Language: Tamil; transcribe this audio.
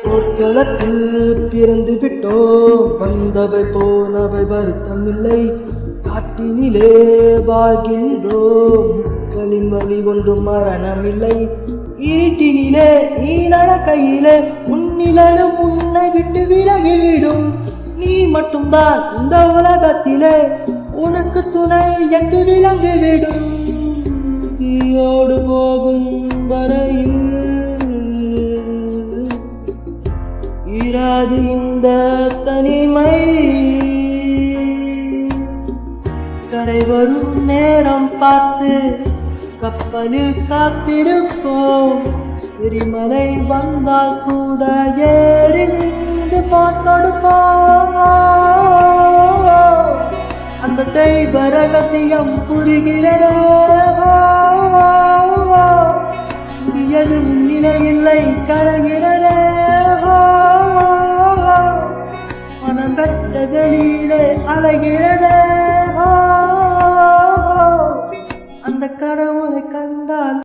போர்க்களத்தில் பிறந்து விட்டோம், வந்தவை போனவை வருத்தமில்லை. காட்டினிலே வாழ்கின்றோம், மக்களின் வழி ஒன்றும் மரணமில்லை. ஈட்டினிலே நீ நடக்கையிலே உன்னிலும் உன்னை விட்டு விலகிவிடும். நீ மட்டும்தான் இந்த உலகத்திலே உனக்கு துணை என்று விளங்கிவிடும். தீயோடு போகும் வரையில் இராது இந்த தனிமை. கரை வரும் நேரம் பார்த்து கப்பலில் காத்திருப்போம். எரிமலை வந்தால் கூட ஏறி நின்று பார்த்தொடுப்போம். அந்த தெய்வ ரகசியம் புரிகிறதோ, எதுவும் நிலையில்லை கரைகிறதே. மனம் பெற்ற வெளியிலே அலைகிறதே. அந்த கடவுளை கண்டால்